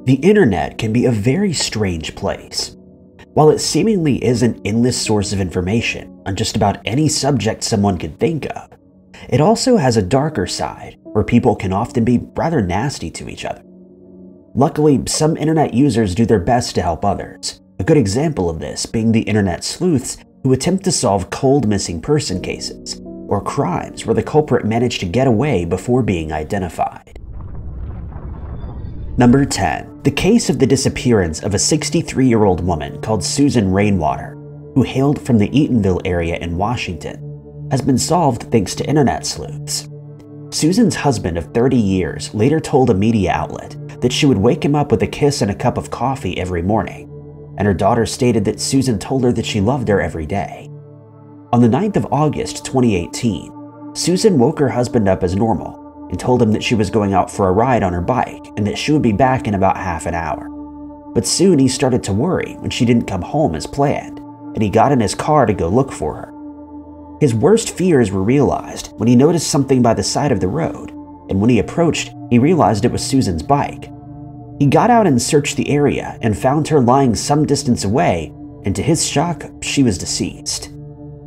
The internet can be a very strange place. While it seemingly is an endless source of information on just about any subject someone could think of, it also has a darker side where people can often be rather nasty to each other. Luckily, some internet users do their best to help others, a good example of this being the internet sleuths who attempt to solve cold missing person cases, or crimes where the culprit managed to get away before being identified. Number 10. The case of the disappearance of a 63-year-old woman called Susan Rainwater, who hailed from the Eatonville area in Washington, has been solved thanks to internet sleuths. Susan's husband of 30 years later told a media outlet that she would wake him up with a kiss and a cup of coffee every morning, and her daughter stated that Susan told her that she loved her every day. On the 9th of August 2018, Susan woke her husband up as normal and told him that she was going out for a ride on her bike and that she would be back in about half an hour. But soon he started to worry when she didn't come home as planned, and he got in his car to go look for her. His worst fears were realized when he noticed something by the side of the road, and when he approached, he realized it was Susan's bike. He got out and searched the area and found her lying some distance away, and to his shock, she was deceased.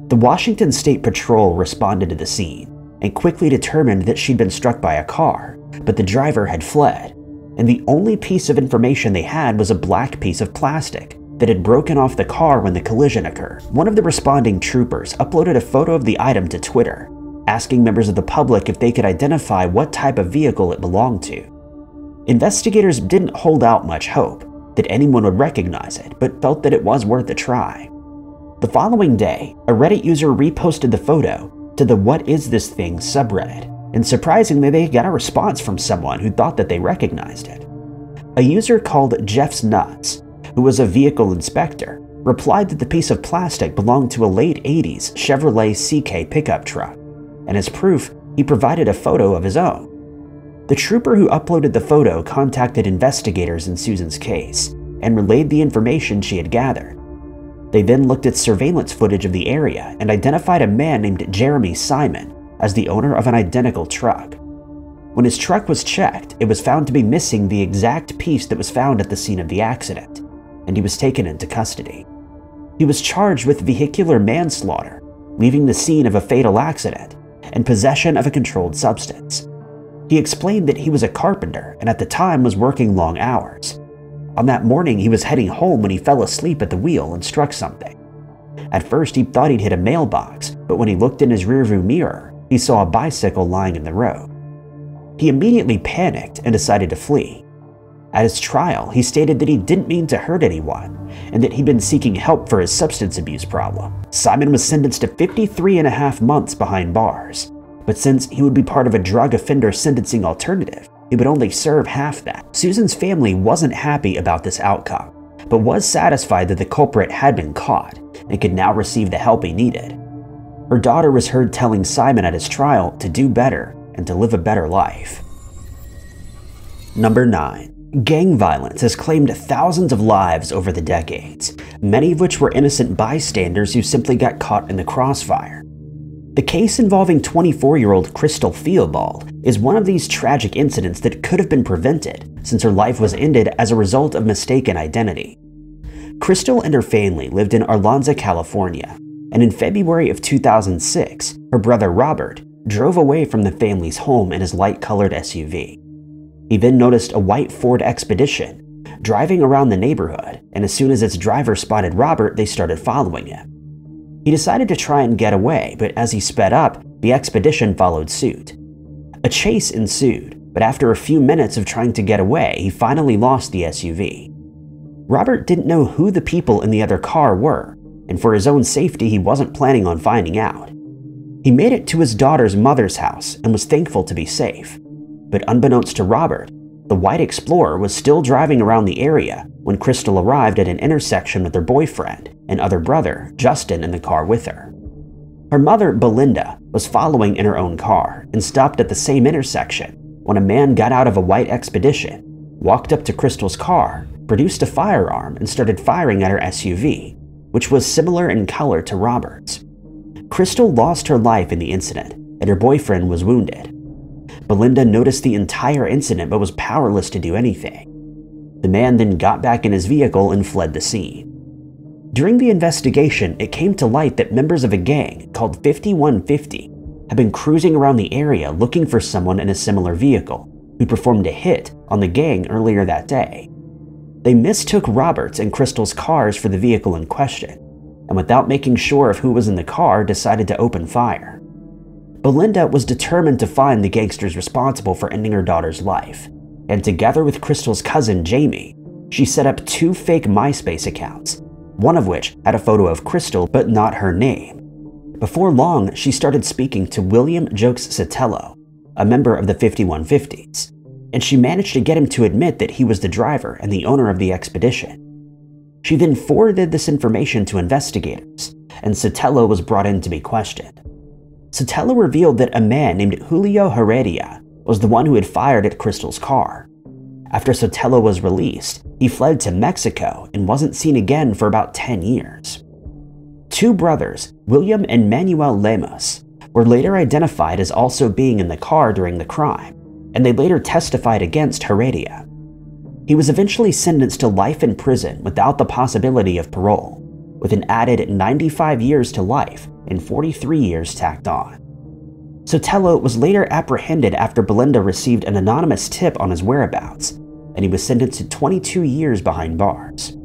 The Washington State Patrol responded to the scene and quickly determined that she'd been struck by a car, but the driver had fled, and the only piece of information they had was a black piece of plastic that had broken off the car when the collision occurred. One of the responding troopers uploaded a photo of the item to Twitter, asking members of the public if they could identify what type of vehicle it belonged to. Investigators didn't hold out much hope that anyone would recognize it, but felt that it was worth a try. The following day, a Reddit user reposted the photo to the What Is This Thing subreddit, and surprisingly they got a response from someone who thought that they recognized it. A user called Jeff's Nuts, who was a vehicle inspector, replied that the piece of plastic belonged to a late 80s Chevrolet CK pickup truck, and as proof, he provided a photo of his own. The trooper who uploaded the photo contacted investigators in Susan's case and relayed the information she had gathered. They then looked at surveillance footage of the area and identified a man named Jeremy Simon as the owner of an identical truck. When his truck was checked, it was found to be missing the exact piece that was found at the scene of the accident, and he was taken into custody. He was charged with vehicular manslaughter, leaving the scene of a fatal accident, and possession of a controlled substance. He explained that he was a carpenter and at the time was working long hours. On that morning, he was heading home when he fell asleep at the wheel and struck something. At first, he thought he'd hit a mailbox, but when he looked in his rearview mirror, he saw a bicycle lying in the road. He immediately panicked and decided to flee. At his trial, he stated that he didn't mean to hurt anyone and that he'd been seeking help for his substance abuse problem. Simon was sentenced to 53.5 months behind bars, but since he would be part of a drug offender sentencing alternative, he would only serve half that. Susan's family wasn't happy about this outcome, but was satisfied that the culprit had been caught and could now receive the help he needed. Her daughter was heard telling Simon at his trial to do better and to live a better life. Number 9. Gang violence has claimed thousands of lives over the decades, many of which were innocent bystanders who simply got caught in the crossfire. The case involving 24-year-old Crystal Theobald is one of these tragic incidents that could have been prevented since her life was ended as a result of mistaken identity. Crystal and her family lived in Arlanza, California, and in February of 2006, her brother Robert drove away from the family's home in his light-colored SUV. He then noticed a white Ford Expedition driving around the neighborhood, and as soon as its driver spotted Robert, they started following him. He decided to try and get away, but as he sped up, the Expedition followed suit. A chase ensued, but after a few minutes of trying to get away, he finally lost the SUV. Robert didn't know who the people in the other car were, and for his own safety, he wasn't planning on finding out. He made it to his daughter's mother's house and was thankful to be safe. But unbeknownst to Robert, the white Explorer was still driving around the area when Crystal arrived at an intersection with her boyfriend and other brother, Justin, in the car with her. Her mother, Belinda, was following in her own car and stopped at the same intersection when a man got out of a white Expedition, walked up to Crystal's car, produced a firearm, and started firing at her SUV, which was similar in color to Robert's. Crystal lost her life in the incident, and her boyfriend was wounded. Belinda noticed the entire incident but was powerless to do anything. The man then got back in his vehicle and fled the scene. During the investigation, it came to light that members of a gang called 5150 had been cruising around the area looking for someone in a similar vehicle who performed a hit on the gang earlier that day. They mistook Robert's and Crystal's cars for the vehicle in question, and without making sure of who was in the car, decided to open fire. Belinda was determined to find the gangsters responsible for ending her daughter's life, and together with Crystal's cousin Jamie, she set up 2 fake MySpace accounts, one of which had a photo of Crystal but not her name. Before long, she started speaking to William Jokes Sotelo, a member of the 5150s, and she managed to get him to admit that he was the driver and the owner of the expedition. She then forwarded this information to investigators, and Sotelo was brought in to be questioned. Sotelo revealed that a man named Julio Heredia was the one who had fired at Crystal's car. After Sotelo was released, he fled to Mexico and wasn't seen again for about 10 years. 2 brothers, William and Manuel Lemos, were later identified as also being in the car during the crime, and they later testified against Heredia. He was eventually sentenced to life in prison without the possibility of parole, with an added 95 years to life and 43 years tacked on. Sotelo was later apprehended after Belinda received an anonymous tip on his whereabouts, and he was sentenced to 22 years behind bars.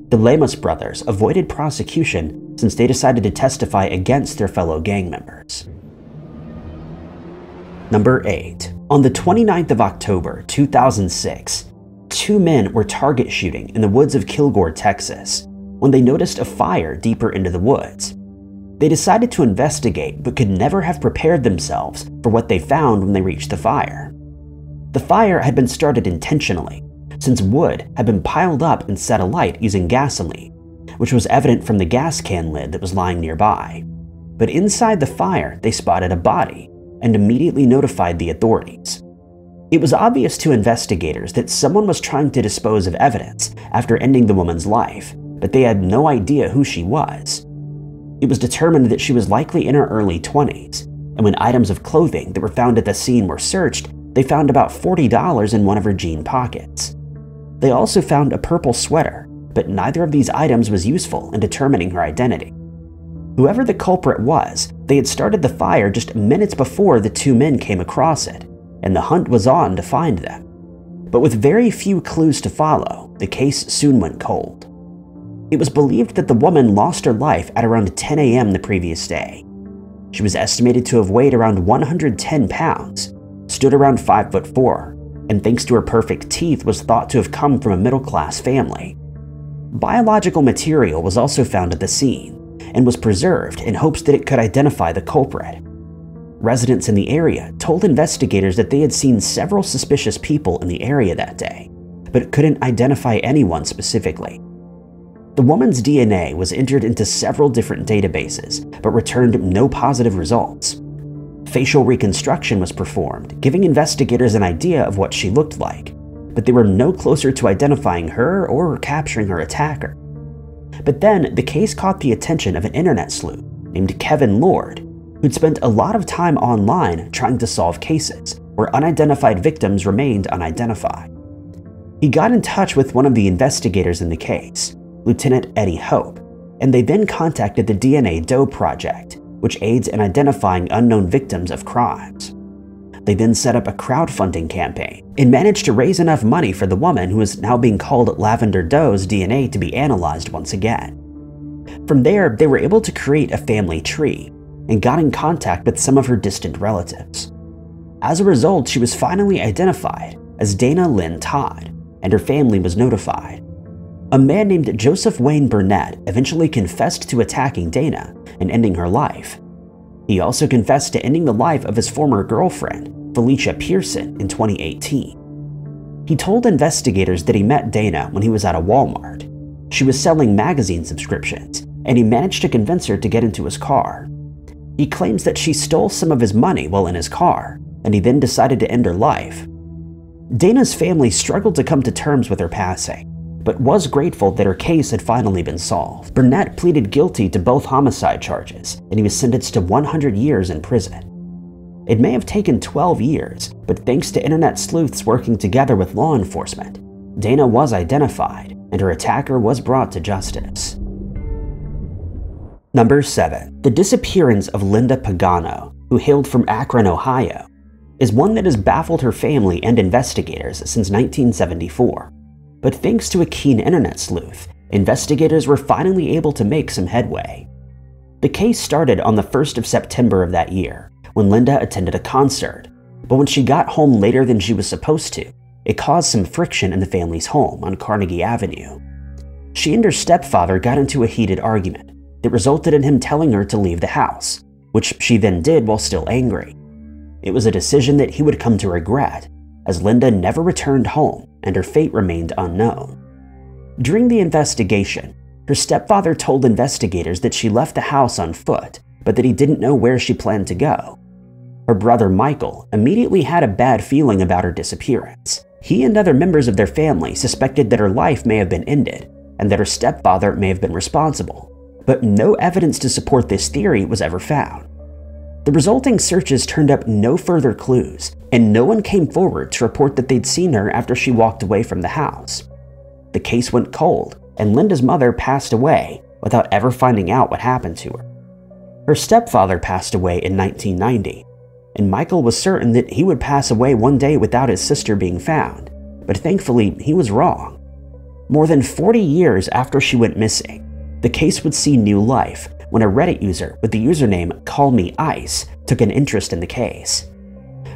The Lemos brothers avoided prosecution since they decided to testify against their fellow gang members. Number 8. On the 29th of October 2006, 2 men were target shooting in the woods of Kilgore, Texas, when they noticed a fire deeper into the woods. They decided to investigate but could never have prepared themselves for what they found when they reached the fire. The fire had been started intentionally, since wood had been piled up and set alight using gasoline, which was evident from the gas can lid that was lying nearby. But inside the fire, they spotted a body and immediately notified the authorities. It was obvious to investigators that someone was trying to dispose of evidence after ending the woman's life, but they had no idea who she was. It was determined that she was likely in her early 20s, and when items of clothing that were found at the scene were searched, they found about $40 in one of her jean pockets. They also found a purple sweater, but neither of these items was useful in determining her identity. Whoever the culprit was, they had started the fire just minutes before the 2 men came across it, and the hunt was on to find them. But with very few clues to follow, the case soon went cold. It was believed that the woman lost her life at around 10 a.m. the previous day. She was estimated to have weighed around 110 pounds, stood around 5'4", and thanks to her perfect teeth was thought to have come from a middle-class family. Biological material was also found at the scene, and was preserved in hopes that it could identify the culprit. Residents in the area told investigators that they had seen several suspicious people in the area that day, but couldn't identify anyone specifically. The woman's DNA was entered into several different databases, but returned no positive results. Facial reconstruction was performed, giving investigators an idea of what she looked like, but they were no closer to identifying her or capturing her attacker. But then, the case caught the attention of an internet sleuth named Kevin Lord, who'd spent a lot of time online trying to solve cases where unidentified victims remained unidentified. He got in touch with one of the investigators in the case, Lieutenant Eddie Hope, and they then contacted the DNA Doe Project, which aids in identifying unknown victims of crimes. They then set up a crowdfunding campaign and managed to raise enough money for the woman who is now being called Lavender Doe's DNA to be analyzed once again. From there, they were able to create a family tree and got in contact with some of her distant relatives. As a result, she was finally identified as Dana Lynn Todd, and her family was notified. A man named Joseph Wayne Burnett eventually confessed to attacking Dana and ending her life. He also confessed to ending the life of his former girlfriend, Felicia Pearson, in 2018. He told investigators that he met Dana when he was at a Walmart. She was selling magazine subscriptions, and he managed to convince her to get into his car. He claims that she stole some of his money while in his car, and he then decided to end her life. Dana's family struggled to come to terms with her passing, but was grateful that her case had finally been solved. Burnett pleaded guilty to both homicide charges, and he was sentenced to 100 years in prison. It may have taken 12 years, but thanks to internet sleuths working together with law enforcement, Dana was identified and her attacker was brought to justice. Number 7. The disappearance of Linda Pagano, who hailed from Akron, Ohio, is one that has baffled her family and investigators since 1974. But thanks to a keen internet sleuth, investigators were finally able to make some headway. The case started on the 1st of September of that year, when Linda attended a concert, but when she got home later than she was supposed to, it caused some friction in the family's home on Carnegie Avenue. She and her stepfather got into a heated argument that resulted in him telling her to leave the house, which she then did while still angry. It was a decision that he would come to regret, as Linda never returned home and her fate remained unknown. During the investigation, her stepfather told investigators that she left the house on foot, but that he didn't know where she planned to go. Her brother Michael immediately had a bad feeling about her disappearance. He and other members of their family suspected that her life may have been ended and that her stepfather may have been responsible, but no evidence to support this theory was ever found. The resulting searches turned up no further clues, and no one came forward to report that they'd seen her after she walked away from the house. The case went cold, and Linda's mother passed away without ever finding out what happened to her. Her stepfather passed away in 1990, and Michael was certain that he would pass away one day without his sister being found, but thankfully he was wrong. More than 40 years after she went missing, the case would see new life when a Reddit user with the username CallMeIce took an interest in the case.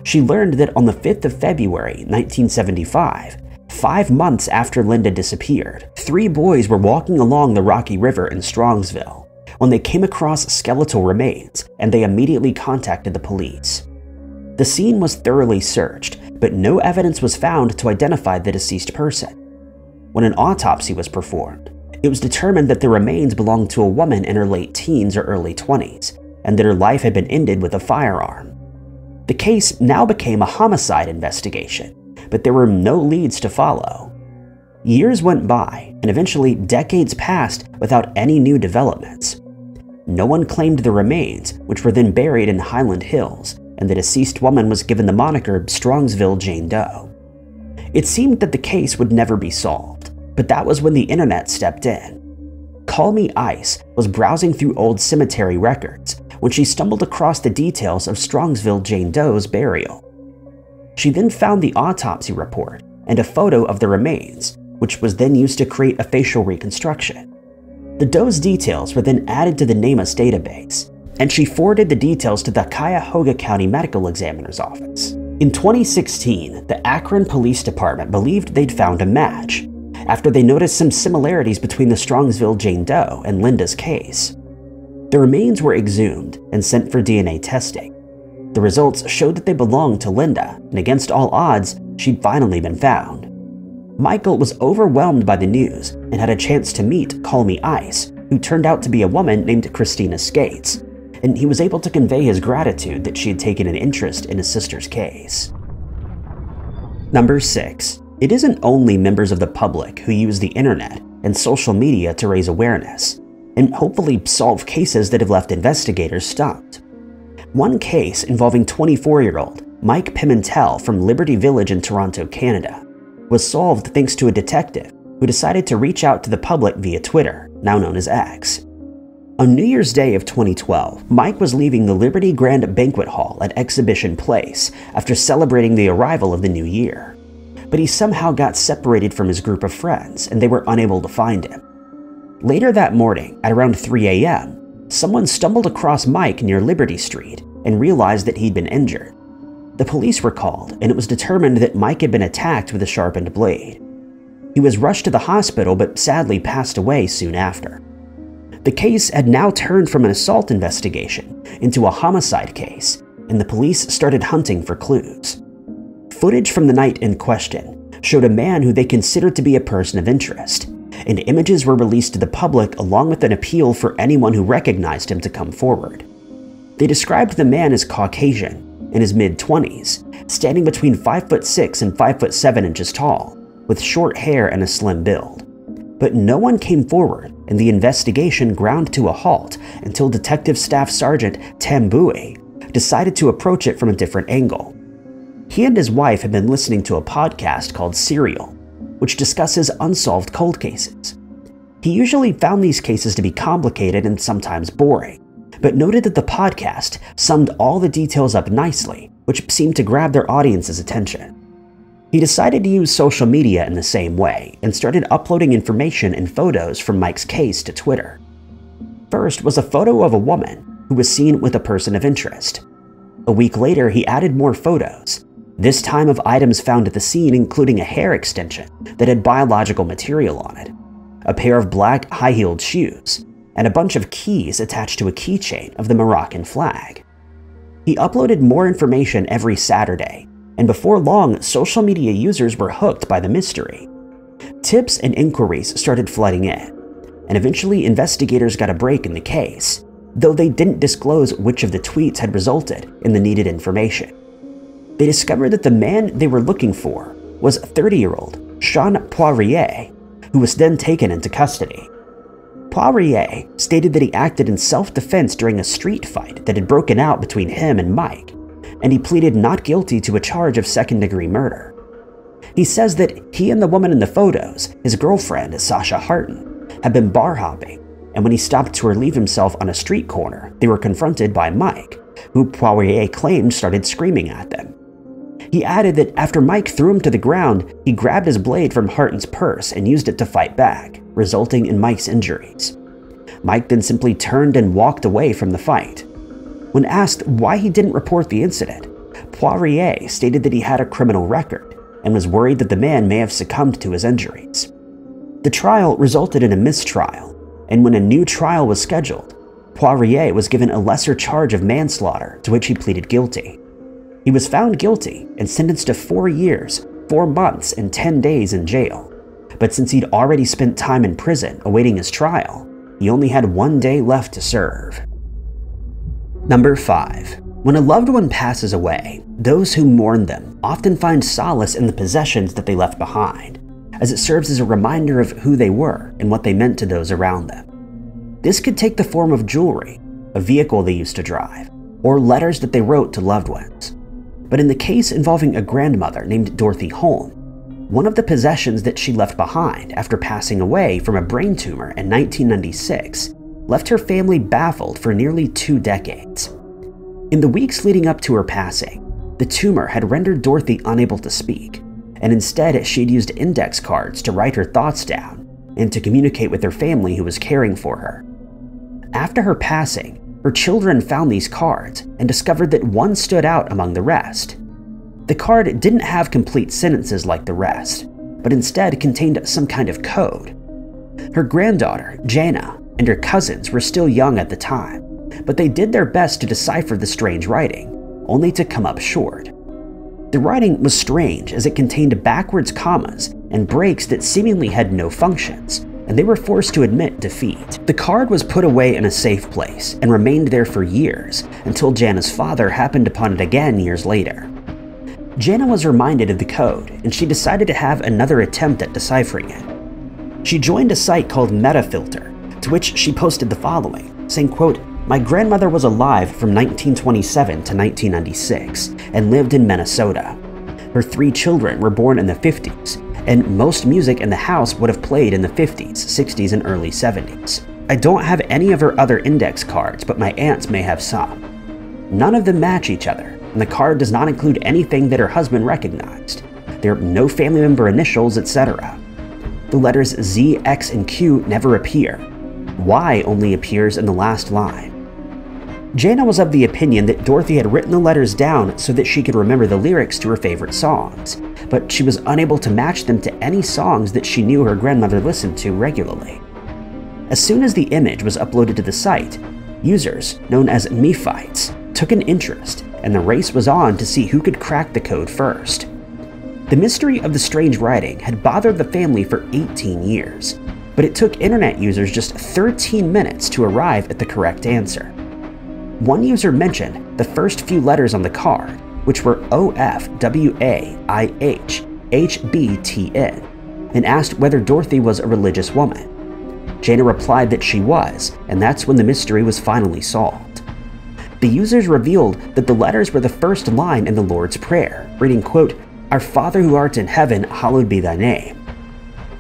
She learned that on the 5th of February 1975, 5 months after Linda disappeared, 3 boys were walking along the Rocky River in Strongsville when they came across skeletal remains, and they immediately contacted the police. The scene was thoroughly searched, but no evidence was found to identify the deceased person. When an autopsy was performed, it was determined that the remains belonged to a woman in her late teens or early 20s, and that her life had been ended with a firearm. The case now became a homicide investigation, but there were no leads to follow. Years went by, and eventually decades passed without any new developments. No one claimed the remains, which were then buried in Highland Hills, and the deceased woman was given the moniker Strongsville Jane Doe. It seemed that the case would never be solved, but that was when the internet stepped in. CallMeIce was browsing through old cemetery records when she stumbled across the details of Strongsville Jane Doe's burial. She then found the autopsy report and a photo of the remains, which was then used to create a facial reconstruction. The Doe's details were then added to the NamUs database, and she forwarded the details to the Cuyahoga County Medical Examiner's office. In 2016, the Akron Police Department believed they'd found a match, after they noticed some similarities between the Strongsville Jane Doe and Linda's case. The remains were exhumed and sent for DNA testing. The results showed that they belonged to Linda, and against all odds, she'd finally been found. Michael was overwhelmed by the news and had a chance to meet CallMeIce, who turned out to be a woman named Christina Skates, and he was able to convey his gratitude that she had taken an interest in his sister's case. Number 6. It isn't only members of the public who use the internet and social media to raise awareness, and hopefully solve cases that have left investigators stumped. One case involving 24-year-old Mike Pintel from Liberty Village in Toronto, Canada, was solved thanks to a detective who decided to reach out to the public via Twitter, now known as X. On New Year's Day of 2012, Mike was leaving the Liberty Grand Banquet Hall at Exhibition Place after celebrating the arrival of the new year. But he somehow got separated from his group of friends and they were unable to find him. Later that morning, at around 3 a.m., someone stumbled across Mike near Liberty Street and realized that he'd been injured. The police were called, and it was determined that Mike had been attacked with a sharpened blade. He was rushed to the hospital but sadly passed away soon after. The case had now turned from an assault investigation into a homicide case, and the police started hunting for clues. Footage from the night in question showed a man who they considered to be a person of interest, and images were released to the public along with an appeal for anyone who recognized him to come forward. They described the man as Caucasian, in his mid-20s, standing between 5'6" and 5'7" inches tall, with short hair and a slim build. But no one came forward, and the investigation ground to a halt until Detective Staff Sergeant Tam Bowie decided to approach it from a different angle. He and his wife had been listening to a podcast called Serial, which discusses unsolved cold cases. He usually found these cases to be complicated and sometimes boring, but noted that the podcast summed all the details up nicely, which seemed to grab their audience's attention. He decided to use social media in the same way and started uploading information and photos from Mike's case to Twitter. First was a photo of a woman who was seen with a person of interest. A week later, he added more photos, this time of items found at the scene, including a hair extension that had biological material on it, a pair of black high-heeled shoes, and a bunch of keys attached to a keychain of the Moroccan flag. He uploaded more information every Saturday, and before long, social media users were hooked by the mystery. Tips and inquiries started flooding in, and eventually investigators got a break in the case, though they didn't disclose which of the tweets had resulted in the needed information. They discovered that the man they were looking for was 30-year-old Sean Poirier, who was then taken into custody. Poirier stated that he acted in self-defense during a street fight that had broken out between him and Mike, and he pleaded not guilty to a charge of second-degree murder. He says that he and the woman in the photos, his girlfriend Sasha Harton, had been bar hopping, and when he stopped to relieve himself on a street corner, they were confronted by Mike, who Poirier claimed started screaming at them. He added that after Mike threw him to the ground, he grabbed his blade from Harton's purse and used it to fight back, resulting in Mike's injuries. Mike then simply turned and walked away from the fight. When asked why he didn't report the incident, Poirier stated that he had a criminal record and was worried that the man may have succumbed to his injuries. The trial resulted in a mistrial, and when a new trial was scheduled, Poirier was given a lesser charge of manslaughter, to which he pleaded guilty. He was found guilty and sentenced to 4 years, 4 months, and 10 days in jail. But since he'd already spent time in prison awaiting his trial, he only had 1 day left to serve. Number 5. When a loved one passes away, those who mourn them often find solace in the possessions that they left behind, as it serves as a reminder of who they were and what they meant to those around them. This could take the form of jewelry, a vehicle they used to drive, or letters that they wrote to loved ones. But in the case involving a grandmother named Dorothy Holm, one of the possessions that she left behind after passing away from a brain tumor in 1996 left her family baffled for nearly 2 decades. In the weeks leading up to her passing, the tumor had rendered Dorothy unable to speak, and instead she'd used index cards to write her thoughts down and to communicate with her family who was caring for her. After her passing, her children found these cards and discovered that one stood out among the rest. The card didn't have complete sentences like the rest, but instead contained some kind of code. Her granddaughter, Jana, and her cousins were still young at the time, but they did their best to decipher the strange writing, only to come up short. The writing was strange as it contained backwards commas and breaks that seemingly had no functions, and they were forced to admit defeat. The card was put away in a safe place and remained there for years until Jana's father happened upon it again years later. Jana was reminded of the code, and she decided to have another attempt at deciphering it. She joined a site called Metafilter, to which she posted the following, saying, quote, "My grandmother was alive from 1927 to 1996 and lived in Minnesota. Her 3 children were born in the 50s, and most music in the house would have played in the 50s, 60s, and early 70s. I don't have any of her other index cards, but my aunts may have some. None of them match each other, and the card does not include anything that her husband recognized. There are no family member initials, etc. The letters Z, X, and Q never appear. Y only appears in the last line." Jana was of the opinion that Dorothy had written the letters down so that she could remember the lyrics to her favorite songs, but she was unable to match them to any songs that she knew her grandmother listened to regularly. As soon as the image was uploaded to the site, users, known as Nephites, took an interest, and the race was on to see who could crack the code first. The mystery of the strange writing had bothered the family for 18 years, but it took internet users just 13 minutes to arrive at the correct answer. One user mentioned the first few letters on the card, which were OFWAIHHBTN, and asked whether Dorothy was a religious woman. Jana replied that she was, and that's when the mystery was finally solved. The users revealed that the letters were the first line in the Lord's Prayer, reading, quote, "Our Father who art in heaven, hallowed be thy name,"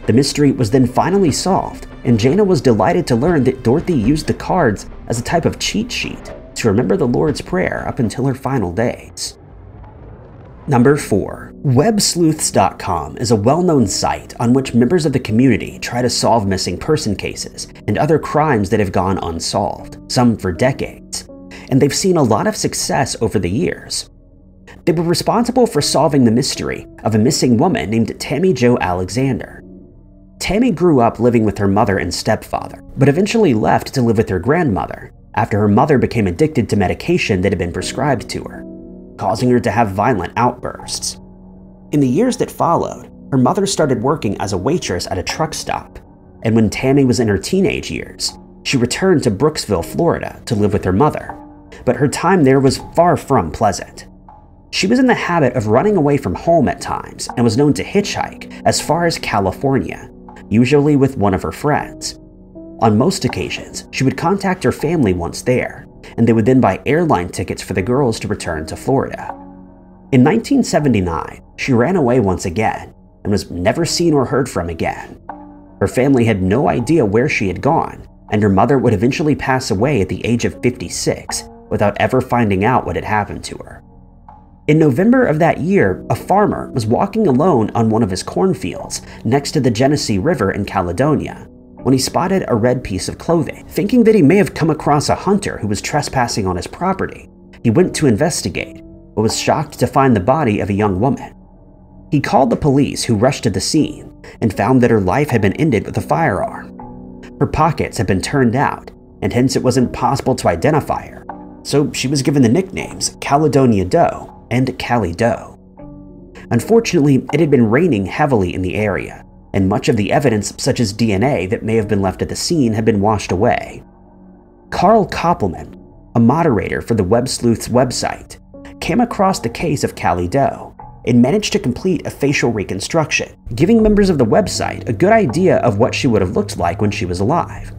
The mystery was then finally solved, and Jana was delighted to learn that Dorothy used the cards as a type of cheat sheet to remember the Lord's Prayer up until her final days. Number 4. WebSleuths.com is a well-known site on which members of the community try to solve missing person cases and other crimes that have gone unsolved, some for decades, and they've seen a lot of success over the years. They were responsible for solving the mystery of a missing woman named Tammy Joe Alexander. Tammy grew up living with her mother and stepfather, but eventually left to live with her grandmother after her mother became addicted to medication that had been prescribed to her, causing her to have violent outbursts. In the years that followed, her mother started working as a waitress at a truck stop, and when Tammy was in her teenage years, she returned to Brooksville, Florida to live with her mother, but her time there was far from pleasant. She was in the habit of running away from home at times and was known to hitchhike as far as California, usually with one of her friends. On most occasions, she would contact her family once there, and they would then buy airline tickets for the girls to return to Florida. In 1979, she ran away once again and was never seen or heard from again. Her family had no idea where she had gone, and her mother would eventually pass away at the age of 56 without ever finding out what had happened to her. In November of that year, a farmer was walking alone on one of his cornfields next to the Genesee River in Caledonia when he spotted a red piece of clothing. Thinking that he may have come across a hunter who was trespassing on his property, he went to investigate, but was shocked to find the body of a young woman. He called the police, who rushed to the scene and found that her life had been ended with a firearm. Her pockets had been turned out, and hence it was impossible to identify her, so she was given the nicknames Caledonia Doe and Callie Doe. Unfortunately, it had been raining heavily in the area, and much of the evidence, such as DNA that may have been left at the scene, had been washed away. Carl Koppelman, a moderator for the Web Sleuths website, came across the case of Callie Doe and managed to complete a facial reconstruction, giving members of the website a good idea of what she would have looked like when she was alive.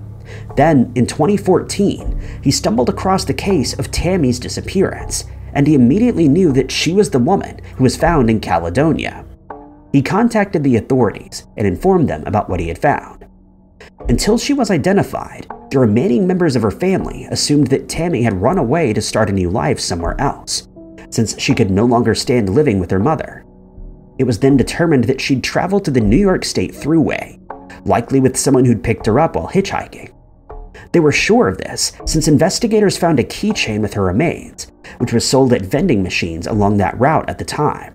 Then, in 2014, he stumbled across the case of Tammy's disappearance, and he immediately knew that she was the woman who was found in Caledonia. He contacted the authorities and informed them about what he had found. Until she was identified, the remaining members of her family assumed that Tammy had run away to start a new life somewhere else, since she could no longer stand living with her mother. It was then determined that she'd traveled to the New York State Thruway, likely with someone who'd picked her up while hitchhiking. They were sure of this since investigators found a keychain with her remains, which was sold at vending machines along that route at the time.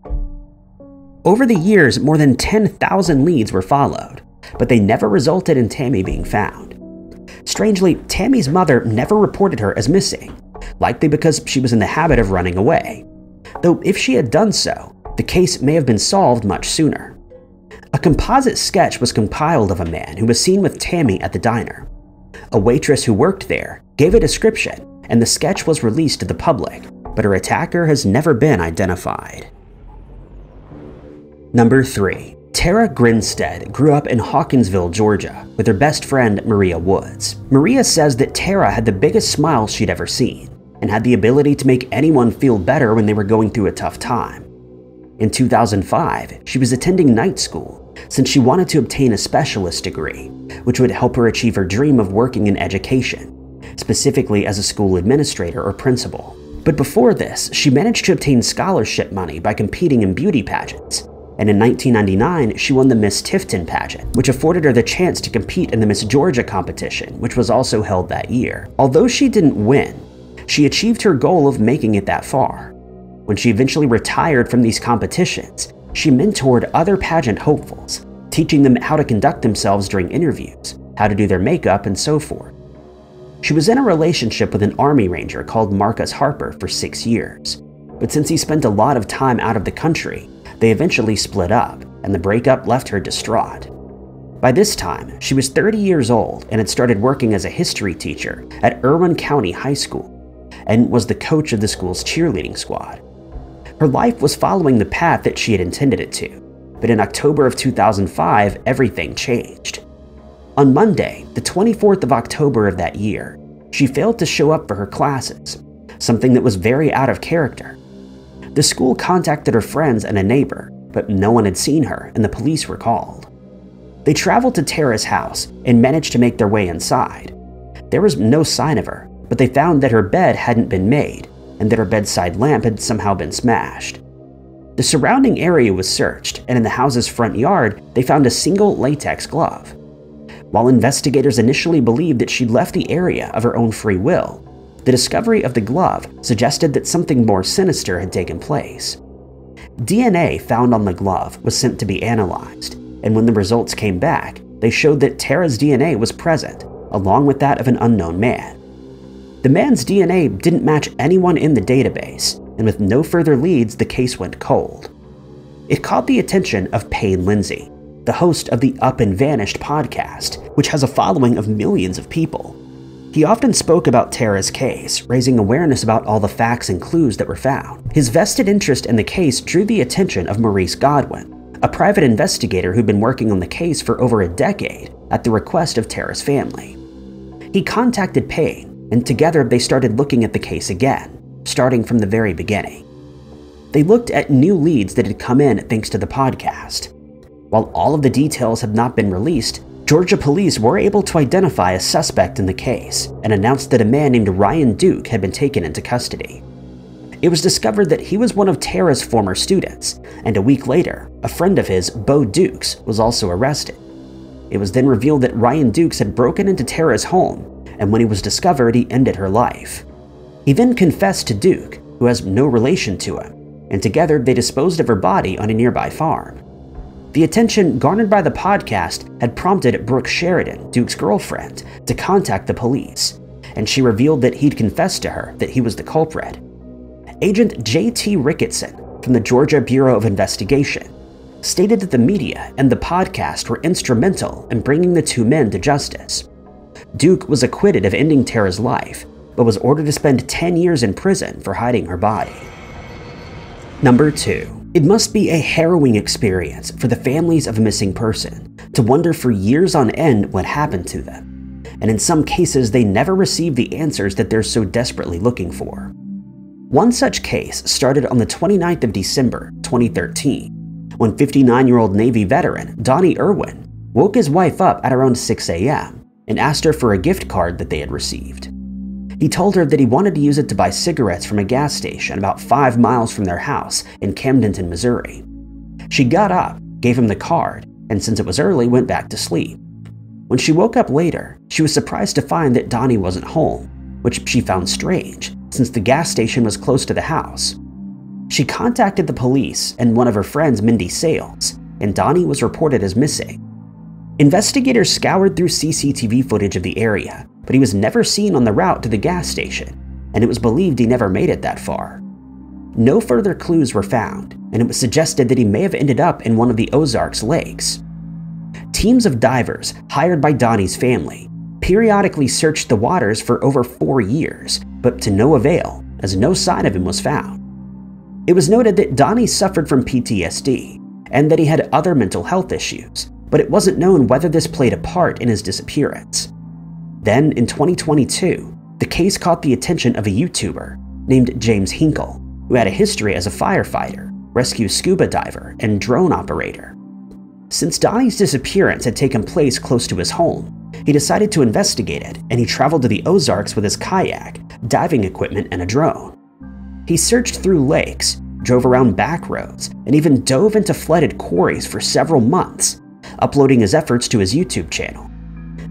Over the years, more than 10,000 leads were followed, but they never resulted in Tammy being found. Strangely, Tammy's mother never reported her as missing, likely because she was in the habit of running away, though if she had done so, the case may have been solved much sooner. A composite sketch was compiled of a man who was seen with Tammy at the diner. A waitress who worked there gave a description, and the sketch was released to the public, but her attacker has never been identified. Number 3. Tara Grinstead grew up in Hawkinsville, Georgia, with her best friend Maria Woods. Maria says that Tara had the biggest smile she'd ever seen, and had the ability to make anyone feel better when they were going through a tough time. In 2005, she was attending night school since she wanted to obtain a specialist degree, which would help her achieve her dream of working in education, specifically as a school administrator or principal. But before this, she managed to obtain scholarship money by competing in beauty pageants, and in 1999, she won the Miss Tifton pageant, which afforded her the chance to compete in the Miss Georgia competition, which was also held that year. Although she didn't win, she achieved her goal of making it that far. When she eventually retired from these competitions, she mentored other pageant hopefuls, teaching them how to conduct themselves during interviews, how to do their makeup, and so forth. She was in a relationship with an Army Ranger called Marcus Harper for 6 years, but since he spent a lot of time out of the country, they eventually split up, and the breakup left her distraught. By this time, she was 30 years old and had started working as a history teacher at Irwin County High School, and was the coach of the school's cheerleading squad. Her life was following the path that she had intended it to, but in October of 2005, everything changed. On Monday, the 24th of October of that year, she failed to show up for her classes, something that was very out of character. The school contacted her friends and a neighbor, but no one had seen her and the police were called. They traveled to Tara's house and managed to make their way inside. There was no sign of her, but they found that her bed hadn't been made and that her bedside lamp had somehow been smashed. The surrounding area was searched, and in the house's front yard, they found a single latex glove. While investigators initially believed that she'd left the area of her own free will, the discovery of the glove suggested that something more sinister had taken place. DNA found on the glove was sent to be analyzed, and when the results came back, they showed that Tara's DNA was present, along with that of an unknown man. The man's DNA didn't match anyone in the database, and with no further leads, the case went cold. It caught the attention of Payne Lindsay, the host of the Up and Vanished podcast, which has a following of millions of people. He often spoke about Tara's case, raising awareness about all the facts and clues that were found. His vested interest in the case drew the attention of Maurice Godwin, a private investigator who'd been working on the case for over a decade at the request of Tara's family. He contacted Payne, and together they started looking at the case again, starting from the very beginning. They looked at new leads that had come in thanks to the podcast. While all of the details had not been released, Georgia police were able to identify a suspect in the case and announced that a man named Ryan Duke had been taken into custody. It was discovered that he was one of Tara's former students, and a week later, a friend of his, Bo Dukes, was also arrested. It was then revealed that Ryan Dukes had broken into Tara's home, and when he was discovered, he ended her life. He then confessed to Duke, who has no relation to him, and together they disposed of her body on a nearby farm. The attention garnered by the podcast had prompted Brooke Sheridan, Duke's girlfriend, to contact the police, and she revealed that he'd confessed to her that he was the culprit. Agent J.T. Ricketson from the Georgia Bureau of Investigation stated that the media and the podcast were instrumental in bringing the two men to justice. Duke was acquitted of ending Tara's life, but was ordered to spend 10 years in prison for hiding her body. Number 2. It must be a harrowing experience for the families of a missing person to wonder for years on end what happened to them, and in some cases they never receive the answers that they're so desperately looking for. One such case started on the 29th of December, 2013, when 59-year-old Navy veteran Donnie Irwin woke his wife up at around 6 a.m. and asked her for a gift card that they had received. He told her that he wanted to use it to buy cigarettes from a gas station about 5 miles from their house in Camdenton, Missouri. She got up, gave him the card, and since it was early, went back to sleep. When she woke up later, she was surprised to find that Donnie wasn't home, which she found strange since the gas station was close to the house. She contacted the police and one of her friends, Mindy Sales, and Donnie was reported as missing. Investigators scoured through CCTV footage of the area, but he was never seen on the route to the gas station, and it was believed he never made it that far. No further clues were found, and it was suggested that he may have ended up in one of the Ozarks lakes. Teams of divers hired by Donnie's family periodically searched the waters for over 4 years, but to no avail, as no sign of him was found. It was noted that Donnie suffered from PTSD, and that he had other mental health issues, but it wasn't known whether this played a part in his disappearance. Then, in 2022, the case caught the attention of a YouTuber named James Hinkle, who had a history as a firefighter, rescue scuba diver, and drone operator. Since Donnie's disappearance had taken place close to his home, he decided to investigate it, and he traveled to the Ozarks with his kayak, diving equipment, and a drone. He searched through lakes, drove around back roads, and even dove into flooded quarries for several months, uploading his efforts to his YouTube channel.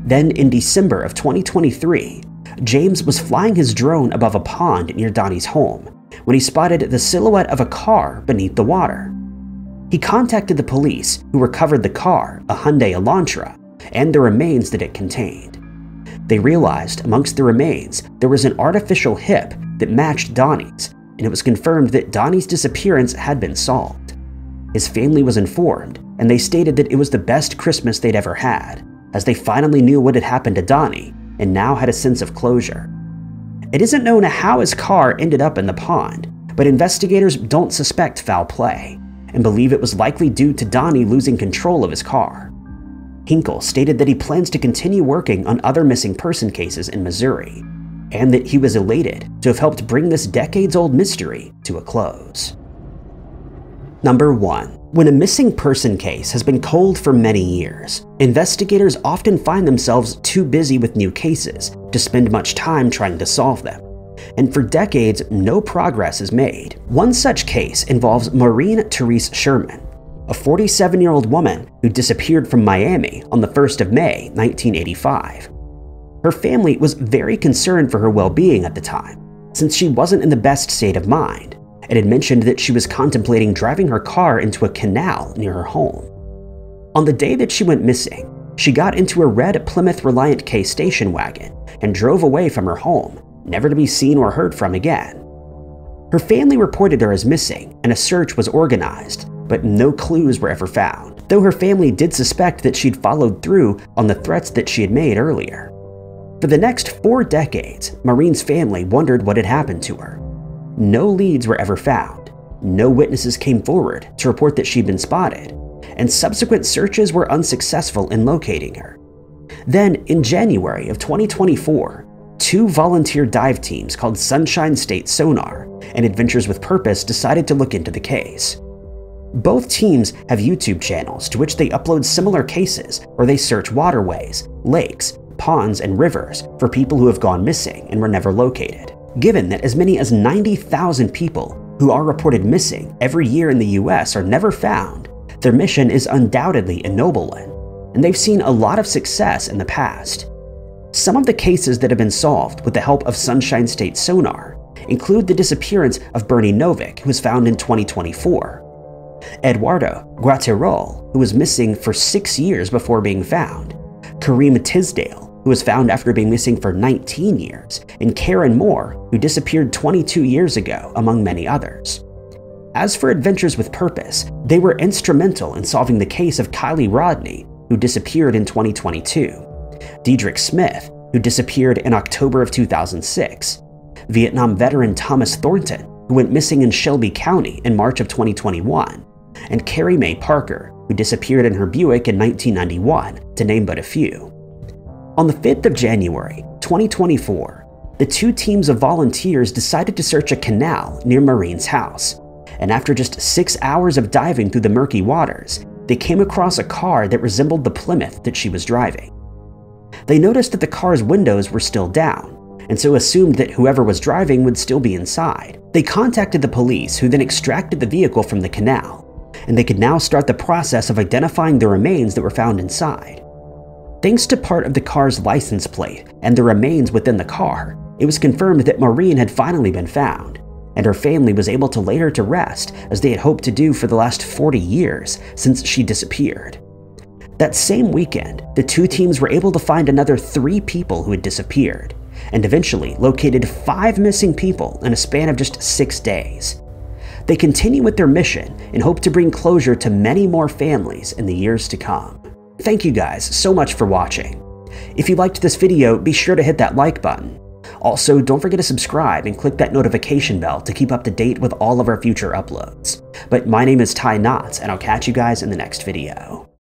Then, in December of 2023, James was flying his drone above a pond near Donnie's home when he spotted the silhouette of a car beneath the water. He contacted the police, who recovered the car, a Hyundai Elantra, and the remains that it contained. They realized amongst the remains there was an artificial hip that matched Donnie's, and it was confirmed that Donnie's disappearance had been solved. His family was informed, and they stated that it was the best Christmas they'd ever had, as they finally knew what had happened to Donnie and now had a sense of closure. It isn't known how his car ended up in the pond, but investigators don't suspect foul play and believe it was likely due to Donnie losing control of his car. Hinkle stated that he plans to continue working on other missing person cases in Missouri, and that he was elated to have helped bring this decades-old mystery to a close. Number 1. When a missing person case has been cold for many years, investigators often find themselves too busy with new cases to spend much time trying to solve them. And for decades, no progress is made. One such case involves Maureen Theresa Sherman, a 47-year-old woman who disappeared from Miami on the 1st of May, 1985. Her family was very concerned for her well-being at the time, since she wasn't in the best state of mind, and had mentioned that she was contemplating driving her car into a canal near her home. On the day that she went missing, she got into a red Plymouth Reliant K station wagon and drove away from her home, never to be seen or heard from again. Her family reported her as missing, and a search was organized, but no clues were ever found, though her family did suspect that she'd followed through on the threats that she had made earlier. For the next 4 decades, Maureen's family wondered what had happened to her. No leads were ever found, no witnesses came forward to report that she'd been spotted, and subsequent searches were unsuccessful in locating her. Then, in January of 2024, 2 volunteer dive teams called Sunshine State Sonar and Adventures with Purpose decided to look into the case. Both teams have YouTube channels to which they upload similar cases where they search waterways, lakes, ponds, and rivers for people who have gone missing and were never located. Given that as many as 90,000 people who are reported missing every year in the US are never found, their mission is undoubtedly a noble one, and they've seen a lot of success in the past. Some of the cases that have been solved with the help of Sunshine State Sonar include the disappearance of Bernie Novick, who was found in 2024, Eduardo Guaterol, who was missing for 6 years before being found, Kareem Tisdale, who was found after being missing for 19 years, and Karen Moore, who disappeared 22 years ago, among many others. As for Adventures with Purpose, they were instrumental in solving the case of Kylie Rodney, who disappeared in 2022, Diedrich Smith, who disappeared in October of 2006, Vietnam veteran Thomas Thornton, who went missing in Shelby County in March of 2021, and Carrie Mae Parker, who disappeared in her Buick in 1991, to name but a few. On the 5th of January, 2024, the 2 teams of volunteers decided to search a canal near Maureen's house, and after just 6 hours of diving through the murky waters, they came across a car that resembled the Plymouth that she was driving. They noticed that the car's windows were still down, and so assumed that whoever was driving would still be inside. They contacted the police, who then extracted the vehicle from the canal, and they could now start the process of identifying the remains that were found inside. Thanks to part of the car's license plate and the remains within the car, it was confirmed that Maureen had finally been found, and her family was able to lay her to rest as they had hoped to do for the last 40 years since she disappeared. That same weekend, the 2 teams were able to find another 3 people who had disappeared, and eventually located 5 missing people in a span of just 6 days. They continue with their mission and hope to bring closure to many more families in the years to come. Thank you guys so much for watching. If you liked this video, be sure to hit that like button. Also, don't forget to subscribe and click that notification bell to keep up to date with all of our future uploads. But my name is Ty Knotts, and I'll catch you guys in the next video.